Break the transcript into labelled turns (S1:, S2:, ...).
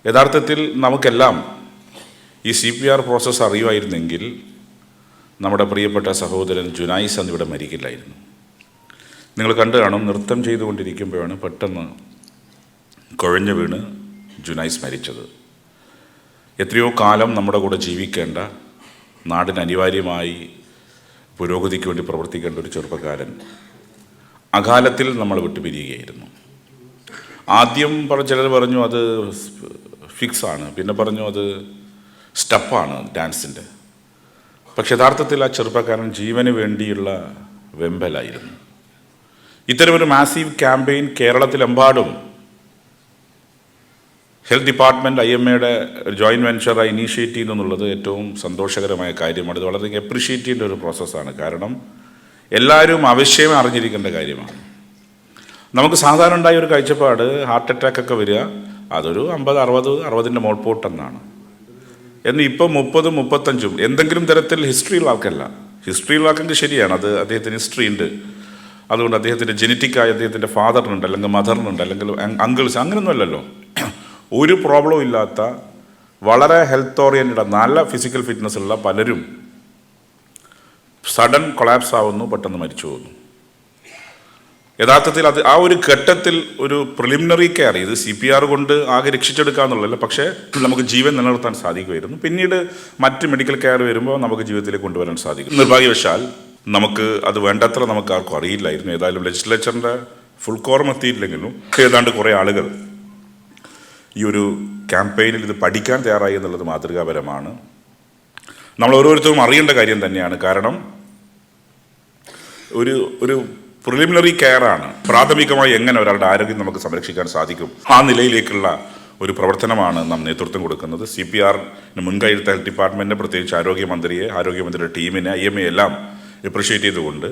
S1: യഥാർത്ഥത്തിൽ നമുക്കെല്ലാം ഈ CPR പ്രോസസ്സ് അറിയുമായിരുന്നെങ്കിൽ നമ്മുടെ പ്രിയപ്പെട്ട സഹോദരൻ ജുനൈസ് അന്നിവിടെ മരിക്കില്ലായിരുന്നു. നിങ്ങൾ കണ്ടു കാണും, നൃത്തം ചെയ്തുകൊണ്ടിരിക്കുമ്പോഴാണ് പെട്ടെന്ന് കുഴഞ്ഞു വീണ് ജുനൈസ് മരിച്ചത്. എത്രയോ കാലം നമ്മുടെ കൂടെ ജീവിക്കേണ്ട, നാടിന് അനിവാര്യമായി പുരോഗതിക്ക് വേണ്ടി പ്രവർത്തിക്കേണ്ട ഒരു ചെറുപ്പക്കാരൻ അകാലത്തിൽ നമ്മൾ വിട്ടുപിരിയുകയായിരുന്നു. ആദ്യം ചിലർ പറഞ്ഞു അത് ഫിക്സാണ്, പിന്നെ പറഞ്ഞു അത് സ്റ്റെപ്പാണ് ഡാൻസിൻ്റെ. പക്ഷെ യഥാർത്ഥത്തിൽ ആ ചെറുപ്പക്കാരൻ ജീവന് വേണ്ടിയുള്ള വെമ്പലായിരുന്നു. ഇത്തരമൊരു മാസീവ് ക്യാമ്പയിൻ കേരളത്തിലെമ്പാടും ഹെൽത്ത് ഡിപ്പാർട്ട്മെൻറ്റ് IMAയുടെ ജോയിൻറ്റ് വെഞ്ചറായി ഇനീഷ്യേറ്റ് ചെയ്യുന്നുള്ളത് ഏറ്റവും സന്തോഷകരമായ കാര്യമാണ്. ഇത് വളരെ അപ്രിഷ്യേറ്റ് ചെയ്യേണ്ട ഒരു പ്രോസസ്സാണ്. കാരണം എല്ലാവരും അവശ്യം അറിഞ്ഞിരിക്കേണ്ട കാര്യമാണ്. നമുക്ക് സാധാരണ ഉണ്ടായ ഒരു കാഴ്ചപ്പാട് ഹാർട്ട് അറ്റാക്കൊക്കെ വരിക അതൊരു 50-60 മോൾപോട്ടെന്നാണ്. എന്ന് ഇപ്പോൾ 30-35 എന്തെങ്കിലും തരത്തിൽ ഹിസ്റ്ററിയുള്ള ആൾക്കല്ല. ഹിസ്റ്ററിയുള്ള ആൾക്കെങ്കിൽ ശരിയാണ്, അത് അദ്ദേഹത്തിന് ഹിസ്റ്ററി ഉണ്ട്, അതുകൊണ്ട് അദ്ദേഹത്തിൻ്റെ ജെനറ്റിക്കായി അദ്ദേഹത്തിൻ്റെ ഫാദറിനുണ്ട്, അല്ലെങ്കിൽ മദറിനുണ്ട്, അല്ലെങ്കിൽ അങ്കിൾസ്, അങ്ങനെയൊന്നും അല്ലല്ലോ. ഒരു പ്രോബ്ലവും ഇല്ലാത്ത വളരെ ഹെൽത്ത് ഓറിയൻറ്റഡ് നല്ല ഫിസിക്കൽ ഫിറ്റ്നസ് ഉള്ള പലരും സഡൻ കൊളാപ്സ് ആവുന്നു, പെട്ടെന്ന് മരിച്ചു പോകുന്നു. യഥാർത്ഥത്തിൽ അത് ആ ഒരു ഘട്ടത്തിൽ ഒരു പ്രിലിമിനറി കെയർ, ഇത് CPR കൊണ്ട് ആകെ രക്ഷിച്ചെടുക്കുക എന്നുള്ളതല്ല, പക്ഷേ നമുക്ക് ജീവൻ നിലനിർത്താൻ സാധിക്കുമായിരുന്നു. പിന്നീട് മറ്റ് മെഡിക്കൽ കെയർ വരുമ്പോൾ നമുക്ക് ജീവിതത്തിലേക്ക് കൊണ്ടുവരാൻ സാധിക്കും. നിർഭാഗ്യവശാൽ നമുക്ക് അത് വേണ്ടത്ര നമുക്ക് ആർക്കും അറിയില്ലായിരുന്നു. ഏതായാലും ലെജിസ്ലേച്ചറിൻ്റെ ഫുൾ കോറം എത്തിയില്ലെങ്കിലും ഏതാണ്ട് കുറേ ആളുകൾ ഈ ഒരു ക്യാമ്പയിനിൽ ഇത് പഠിക്കാൻ തയ്യാറായി എന്നുള്ളത് മാതൃകാപരമാണ്. നമ്മൾ ഓരോരുത്തരും അറിയേണ്ട കാര്യം തന്നെയാണ്. കാരണം ഒരു പ്രിലിമിനറി കെയറാണ്. പ്രാഥമികമായി എങ്ങനെ ഒരാളുടെ ആരോഗ്യം നമുക്ക് സംരക്ഷിക്കാൻ സാധിക്കും, ആ നിലയിലേക്കുള്ള ഒരു പ്രവർത്തനമാണ് നാം നേതൃത്വം കൊടുക്കുന്നത്. CPRന് മുൻകൈയെടുത്ത ഹെൽത്ത് ഡിപ്പാർട്ട്മെൻറ്റിനെ, പ്രത്യേകിച്ച് ആരോഗ്യമന്ത്രിയുടെ ടീമിനെ, IMA എല്ലാം അപ്രിഷ്യേറ്റ് ചെയ്തുകൊണ്ട്